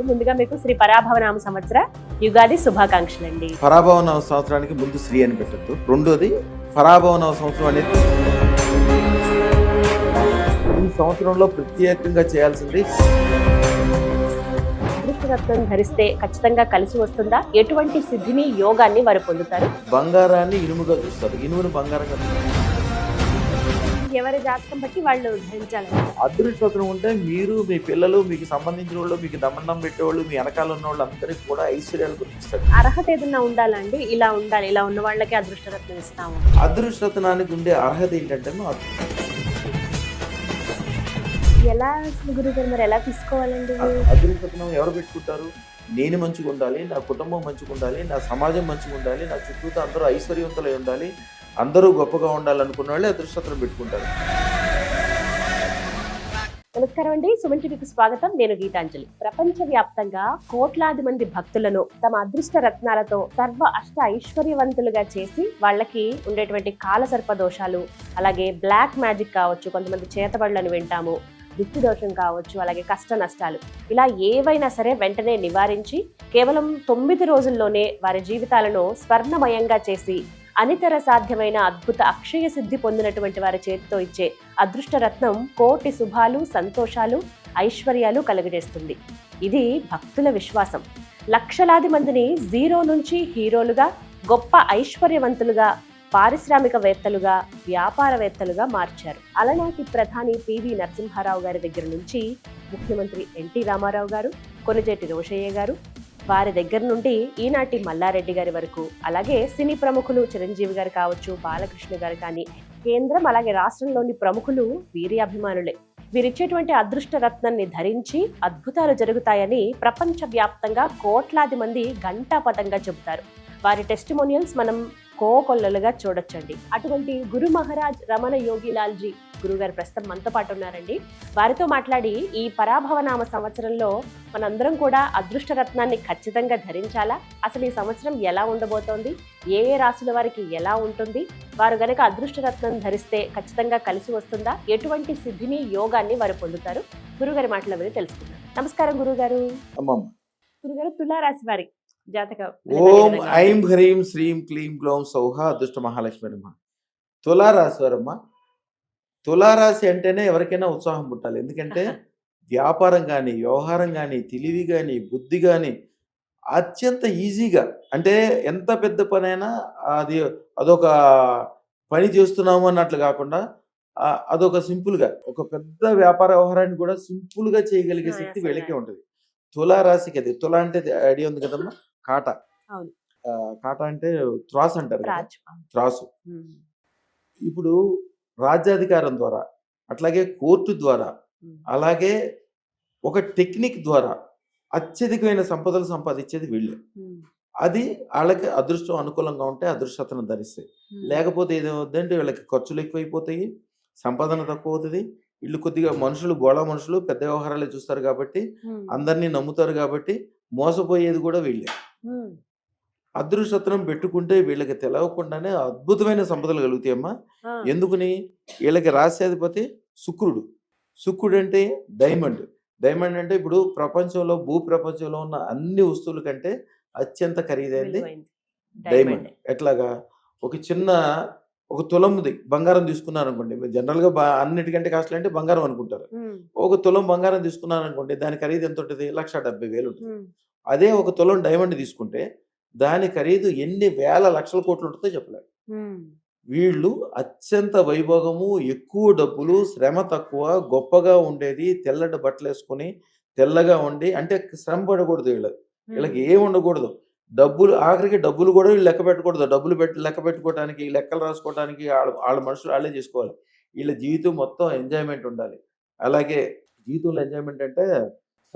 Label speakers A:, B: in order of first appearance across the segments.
A: ముందుగా మీకు శ్రీ పరాభవనామ సంవత్సర యుగాది శుభాకాంక్షలండి.
B: పరాభవన సంవత్సరానికి ముందు శ్రీ అని పెట్టద్దు. రెండోది పరాభవన సంవత్సరం అనేది ఈ సంవత్సరంలో ప్రత్యేకంగా చేయాల్సింది.
A: అదృష్టరత్నం ధరిస్తే ఖచ్చితంగా కలిసి వస్తుందా? ఎటువంటి సిద్ధిని యోగాన్ని వారు పొందుతారు?
B: బంగారాన్ని ఇనుముగా చూస్తారు, ఇనుమును బంగారంగా చూస్తారు.
A: ఎవరి జాతకం బట్టి వాళ్ళు ధరించాలి.
B: అదృష్టం ఉంటే మీరు, మీ పిల్లలు, మీకు సంబంధించిన వాళ్ళు, మీకు దమండం పెట్టేవాళ్ళు, మీ వెనకాల ఉన్న వాళ్ళు అందరికీ కూడా ఐశ్వర్యాలు గుర్తిస్తారు.
A: అర్హత ఏదన్నా ఉండాలండి, ఇలా ఉండాలి, ఇలా ఉన్న వాళ్ళకే అదృష్టరత్నం ఇస్తాము.
B: అదృష్టనానికి ఉండే అర్హత ఏంటంటే
A: ఎలా గురుగారు మరి ఎలా తీసుకోవాలండి?
B: అదృష్టం ఎవరు పెట్టుకుంటారు? నేను మంచిగా ఉండాలి, నా కుటుంబం మంచిగా ఉండాలి, నా సమాజం మంచిగా ఉండాలి, నా చుట్టూ అందరూ ఐశ్వర్యవంతులై ఉండాలి, అందరూ గొప్పగా ఉండాలనుకున్న వాళ్ళే అదృష్టం పెట్టుకుంటారు.
A: నమస్కారం అండి, సుమన్ టీవీకి స్వాగతం. నేను గీతాంజలి. ప్రపంచవ్యాప్తంగా కోట్లాది మంది భక్తులను తమ అదృష్ట రత్నాలతో సర్వ అష్ట ఐశ్వర్యవంతులుగా చేసి వాళ్ళకి ఉండేటువంటి కాలసర్ప దోషాలు, అలాగే బ్లాక్ మ్యాజిక్ కావచ్చు, కొంతమంది చేతబడులను వింటాము, దిష్టి దోషం కావచ్చు, అలాగే కష్ట నష్టాలు, ఇలా ఏవైనా సరే వెంటనే నివారించి కేవలం 9 రోజుల్లోనే వారి జీవితాలను స్వర్ణమయంగా చేసి అనితర సాధ్యమైన అద్భుత అక్షయ సిద్ధి పొందినటువంటి వారి చేతితో ఇచ్చే అదృష్టరత్నం కోటి శుభాలు, సంతోషాలు, ఐశ్వర్యాలు కలుగజేస్తుంది. ఇది భక్తుల విశ్వాసం. లక్షలాది మందిని జీరో నుంచి హీరోలుగా, గొప్ప ఐశ్వర్యవంతులుగా, పారిశ్రామికవేత్తలుగా, వ్యాపారవేత్తలుగా మార్చారు. అలనాటి ప్రధాని పివి నరసింహారావు గారి దగ్గర నుంచి ముఖ్యమంత్రి ఎన్టీ రామారావు గారు, కొణిజేటి రోషయ్య గారు, వారి దగ్గర నుండి ఈనాటి మల్లారెడ్డి గారి వరకు, అలాగే సినీ ప్రముఖులు చిరంజీవి గారు కావచ్చు, బాలకృష్ణ గారు కానీ, కేంద్రం అలాగే రాష్ట్రంలోని ప్రముఖులు వీరి అభిమానులే. వీరిచ్చేటువంటి అదృష్ట రత్నాన్ని ధరించి అద్భుతాలు జరుగుతాయని ప్రపంచవ్యాప్తంగా కోట్లాది మంది ఘంటాపథంగా చెబుతారు. వారి టెస్టిమోనియల్స్ మనం కోకొల్లలుగా చూడొచ్చండి. అటువంటి గురు మహారాజ్ రమణ యోగిలాల్జీ గురుగారు ప్రస్తుతం మనతో పాటు ఉన్నారండి. వారితో మాట్లాడి ఈ పరాభవనామ సంవత్సరంలో మనందరం కూడా అదృష్ట రత్నాన్ని ఖచ్చితంగా ధరించాలా, అసలు ఈ సంవత్సరం ఎలా ఉండబోతోంది, ఏ ఏ రాశుల వారికి ఎలా ఉంటుంది, వారు గనక అదృష్ట రత్నం ధరిస్తే ఖచ్చితంగా కలిసి వస్తుందా, ఎటువంటి సిద్ధిని యోగాన్ని వారు పొందుతారు, గురుగారి మాటల మీద తెలుసుకుందాం. నమస్కారం గురుగారు. గురుగారు, తులారాశి వారి జాతక
B: ఓం ఐం హ్రీం శ్రీం క్లీం గ్లౌం సౌహ అదృష్ట మహాలక్ష్మి నమః. తులారాశి వారమ్మా, తులారాశి అంటేనే ఎవరికైనా ఉత్సాహం పుట్టాలి. ఎందుకంటే వ్యాపారం కానీ, వ్యవహారం కానీ, తెలివి కానీ, బుద్ధి కానీ అత్యంత ఈజీగా, అంటే ఎంత పెద్ద పనైనా అదొక పని చేస్తున్నాము అన్నట్లు కాకుండా అదొక సింపుల్గా, ఒక పెద్ద వ్యాపార వ్యవహారాన్ని కూడా సింపుల్గా చేయగలిగే శక్తి వీళ్ళకే ఉంటుంది. తులారాశికి అది. తుల అంటే ఐడియా ఉంది కదమ్మా, కాట. కాట అంటే త్రాసు అంటారు కదా, త్రాసు. ఇప్పుడు రాజ్యాధికారం ద్వారా, అట్లాగే కోర్టు ద్వారా, అలాగే ఒక టెక్నిక్ ద్వారా అత్యధికమైన సంపదలు సంపాదించేది వీళ్ళే. అది వాళ్ళకి అదృష్టం అనుకూలంగా ఉంటే అదృష్టతను ధరిస్తాయి. లేకపోతే ఏదవుద్దంటే వీళ్ళకి ఖర్చులు ఎక్కువైపోతాయి, సంపాదన తక్కువ అవుతుంది. వీళ్ళు కొద్దిగా మనుషులు, గోళ మనుషులు, పెద్ద వ్యవహారాలే చూస్తారు కాబట్టి, అందరినీ నమ్ముతారు కాబట్టి మోసపోయేది కూడా వీళ్ళే. అదృష్టం పెట్టుకుంటే వీళ్ళకి తెలవకుండానే అద్భుతమైన సంపదలు కలుగుతాయమ్మా. ఎందుకుని? వీళ్ళకి రాశ్యాధిపతి శుక్రుడు. శుక్రుడు అంటే డైమండ్. డైమండ్ అంటే ఇప్పుడు ప్రపంచంలో, భూ ప్రపంచంలో ఉన్న అన్ని వస్తువుల కంటే అత్యంత ఖరీదైంది డైమండ్. ఎట్లాగా? ఒక తులంది బంగారం తీసుకున్నారు అనుకోండి, జనరల్గా అన్నిటికంటే కాస్ట్లీ అంటే బంగారం అనుకుంటారు. ఒక తులం బంగారం తీసుకున్నారు అనుకోండి, దాని ఖరీదు ఎంత ఉంటుంది? 1,70,000 ఉంటుంది. అదే ఒక తులం డైమండ్ తీసుకుంటే దాని ఖరీదు ఎన్ని వేల లక్షల కోట్లు ఉంటుందో చెప్పలేరు. వీళ్ళు అత్యంత వైభోగము, ఎక్కువ డబ్బులు, శ్రమ తక్కువ, గొప్పగా ఉండేది, తెల్లటి బట్టలు వేసుకుని తెల్లగా ఉండి, అంటే శ్రమ పడకూడదు వీళ్ళకి ఏమి ఉండకూడదు. డబ్బులు, ఆఖరికి డబ్బులు కూడా వీళ్ళు లెక్క పెట్టకూడదు. డబ్బులు లెక్క పెట్టుకోవడానికి, లెక్కలు రాసుకోవడానికి వాళ్ళ మనుషులు వాళ్ళే చేసుకోవాలి. వీళ్ళ జీవితం మొత్తం ఎంజాయ్మెంట్ ఉండాలి. అలాగే జీవితంలో ఎంజాయ్మెంట్ అంటే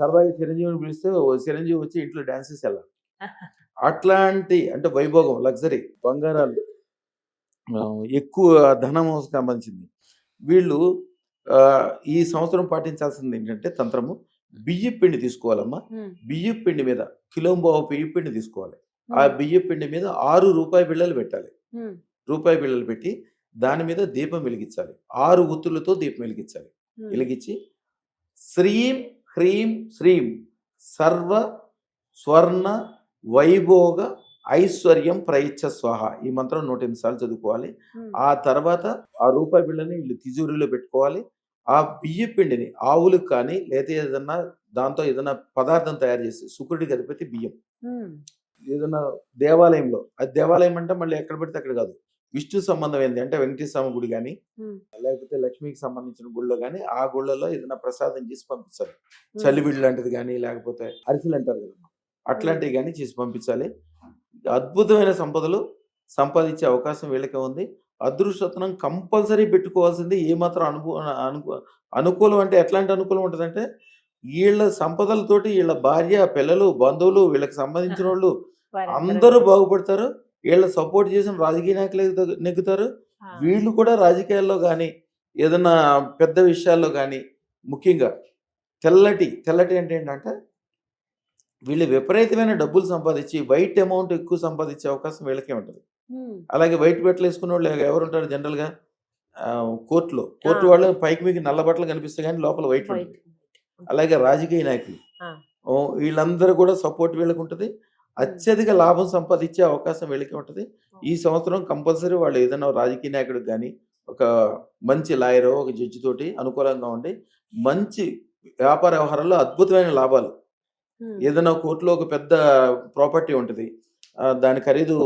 B: సరదాగా చిరంజీవిని పిలిస్తే చిరంజీవి వచ్చి ఇంట్లో డాన్సెస్ వెళ్ళాలి. అట్లాంటి, అంటే వైభోగం, లగ్జరీ, బంగారాలు, ఎక్కువ ధనం సంబంధించింది. వీళ్ళు ఈ సంవత్సరం పాటించాల్సింది ఏంటంటే తంత్రము, బియ్య పిండి తీసుకోవాలమ్మా. బియ్య పిండి మీద కిలోంబావు బియ్య పిండి తీసుకోవాలి. ఆ బియ్య పిండి మీద 6 రూపాయి బిళ్ళలు పెట్టాలి. రూపాయి బిళ్ళలు పెట్టి దాని మీద దీపం వెలిగించాలి. 6 ఒత్తులతో దీపం వెలిగించాలి. వెలిగించి శ్రీం హ్రీం శ్రీం సర్వ స్వర్ణ వైభోగ ఐశ్వర్యం ప్రయిచ్చ స్వాహ. ఈ మంత్రం 108 సార్లు చదువుకోవాలి. ఆ తర్వాత ఆ రూపాయి బిళ్ళని వీళ్ళు తిజూరిలో పెట్టుకోవాలి. ఆ బియ్య పిండిని ఆవులకు కానీ లేదా ఏదన్నా దాంతో ఏదైనా పదార్థం తయారు చేసి శుక్రుడికి అధిపతి బియ్యం ఏదైనా దేవాలయంలో, అది దేవాలయం అంటే మళ్ళీ ఎక్కడ పెడితే అక్కడ కాదు, విష్ణు సంబంధం ఏంటి అంటే వెంకటేశ్వర స్వామి గుడి కానీ లేకపోతే లక్ష్మికి సంబంధించిన గుళ్ళో కానీ ఆ గుళ్ళలో ఏదైనా ప్రసాదం చేసి పంపించాలి. చలివిడి లాంటిది కానీ లేకపోతే అరిసెలు అంటారు కదా, అట్లాంటివి కానీ చేసి పంపించాలి. అద్భుతమైన సంపదలు సంపాదించే అవకాశం వీళ్ళకే ఉంది. అదృష్టరత్నం కంపల్సరీ పెట్టుకోవాల్సింది. ఏమాత్రం అనుకూలం అంటే ఎట్లాంటి అనుకూలం ఉంటుందంటే వీళ్ళ సంపదలతోటి వీళ్ళ భార్య పిల్లలు బంధువులు వీళ్ళకి సంబంధించిన వాళ్ళు అందరూ బాగుపడతారు. వీళ్ళ సపోర్ట్ చేసిన రాజకీయ నాయకులు నెగ్గుతారు. వీళ్ళు కూడా రాజకీయాల్లో కానీ ఏదైనా పెద్ద విషయాల్లో కానీ ముఖ్యంగా తెల్లటి అంటే ఏంటంటే వీళ్ళు విపరీతమైన డబ్బులు సంపాదించి వైట్ అమౌంట్ ఎక్కువ సంపాదించే అవకాశం వీళ్ళకే ఉంటుంది. అలాగే వైట్ బట్టలు వేసుకున్న వాళ్ళు ఎవరుంటారు జనరల్గా కోర్టు వాళ్ళు పైకి మీకు నల్ల బట్టలు కనిపిస్తాయి కానీ లోపల వైట్ ఉంటుంది. అలాగే రాజకీయ నాయకులు వీళ్ళందరూ కూడా సపోర్ట్ వీళ్ళకి ఉంటుంది. అత్యధిక లాభం సంపాదించే అవకాశం వీళ్ళకి ఉంటుంది. ఈ సంవత్సరం కంపల్సరీ వాళ్ళు ఏదైనా రాజకీయ నాయకుడికి కానీ ఒక మంచి లాయరో ఒక జడ్జి తోటి అనుకూలంగా ఉండి మంచి వ్యాపార వ్యవహారాల్లో అద్భుతమైన లాభాలు. ఏదైనా కోర్టులో ఒక పెద్ద ప్రాపర్టీ ఉంటుంది, దాని ఖరీదు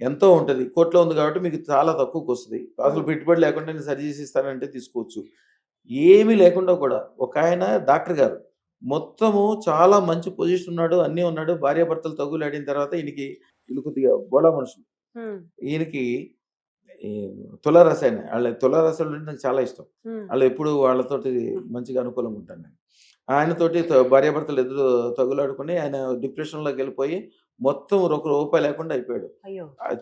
B: ఎంతో ఉంటుంది, కోర్టులో ఉంది కాబట్టి మీకు చాలా తక్కువకి వస్తుంది. అసలు పెట్టుబడి లేకుండా నేను సరి చేసి ఇస్తానంటే తీసుకోవచ్చు. ఏమీ లేకుండా కూడా ఒక ఆయన డాక్టర్ గారు మొత్తము చాలా మంచి పొజిషన్ ఉన్నాడు, అన్నీ ఉన్నాడు, భార్యాభర్తలు తగులాడిన తర్వాత ఈయన కొద్దిగా బోళా మనుషులు, ఈయనకి తులారాశి వాళ్ళ తులారాశులు అంటే నాకు చాలా ఇష్టం. వాళ్ళు ఎప్పుడు వాళ్ళతోటి మంచిగా అనుకూలంగా ఉంటాను నేను. ఆయనతోటి భార్యాభర్తలు ఎదురు తగులాడుకుని ఆయన డిప్రెషన్లోకి వెళ్ళిపోయి మొత్తం ఒక రూపాయి లేకుండా అయిపోయాడు.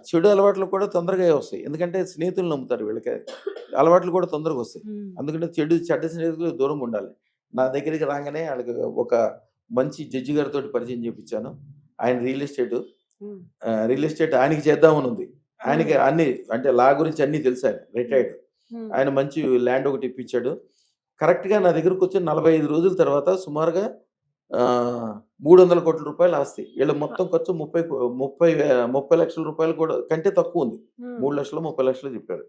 B: చెడు అలవాట్లు కూడా తొందరగా వస్తాయి, ఎందుకంటే స్నేహితులు నమ్ముతారు, వీళ్ళకి అలవాట్లు కూడా తొందరగా వస్తాయి. అందుకంటే చెడ్డ స్నేహితులు దూరంగా ఉండాలి. నా దగ్గరికి రాగానే వాళ్ళకి ఒక మంచి జడ్జి గారితో పరిచయం చేయించాను. ఆయన రియల్ ఎస్టేట్ ఆయనకి చేద్దామని ఉంది. ఆయనకి అన్ని అంటే లా గురించి అన్ని తెలుసు, ఆయన రిటైర్డ్. ఆయన మంచి ల్యాండ్ ఒకటి ఇప్పించాడు. కరెక్ట్గా నా దగ్గరకు వచ్చి 45 రోజుల తర్వాత సుమారుగా 300 కోట్ల రూపాయలు ఆస్తి. వీళ్ళ మొత్తం ఖర్చు 30 లక్షల రూపాయలు కూడా కంటే తక్కువ ఉంది. 3 లక్షలు 30 లక్షలు చెప్పారు.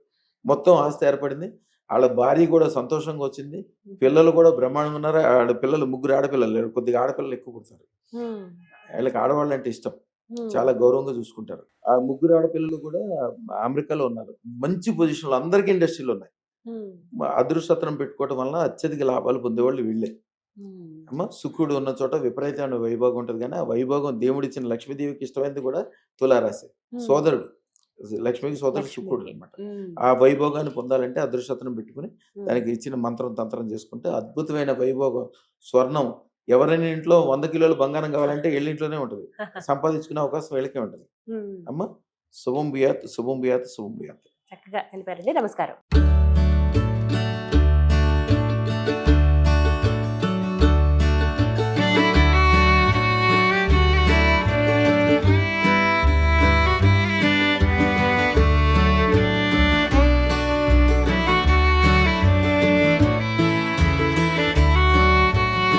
B: మొత్తం ఆస్తి ఏర్పడింది. వాళ్ళ భార్య కూడా సంతోషంగా వచ్చింది. పిల్లలు కూడా బ్రహ్మాండంగా ఉన్నారు. వాళ్ళ పిల్లలు 3 ఆడపిల్లలు, కొద్దిగా ఆడపిల్లలు ఎక్కువ పుడతారు. వీళ్ళకి ఆడవాళ్ళు అంటే ఇష్టం, చాలా గౌరవంగా చూసుకుంటారు. ఆ 3 ఆడపిల్లలు కూడా అమెరికాలో ఉన్నారు, మంచి పొజిషన్లో, అందరికీ ఇండస్ట్రీలు ఉన్నాయి. అదృష్టత్రం పెట్టుకోవడం వలన అత్యధిక లాభాలు పొందేవాళ్ళు వీళ్ళే. శుక్రుడు ఉన్న చోట విపరీతమైన వైభోగం ఉంటుంది. కానీ ఆ వైభోగం దేవుడిచ్చిన లక్ష్మీదేవికి ఇష్టమైనది కూడా తులారాశి. సోదరుడు లక్ష్మికి సోదరుడు శుక్రుడు అనమాట. ఆ వైభోగాన్ని పొందాలంటే అదృష్టత్రం పెట్టుకుని దానికి ఇచ్చిన మంత్రం తంత్రం చేసుకుంటే అద్భుతమైన వైభోగం, స్వర్ణం. ఎవరైనా ఇంట్లో 100 కిలోలు బంగారం కావాలంటే వీళ్ళింట్లోనే ఉంటుంది, సంపాదించుకునే అవకాశం వీళ్ళకే ఉంటుంది. అమ్మ శుభం బియాత్ శుభం బియాత్ శుభం బియాత్.
A: చక్కగా తెలిపారండి. నమస్కారం.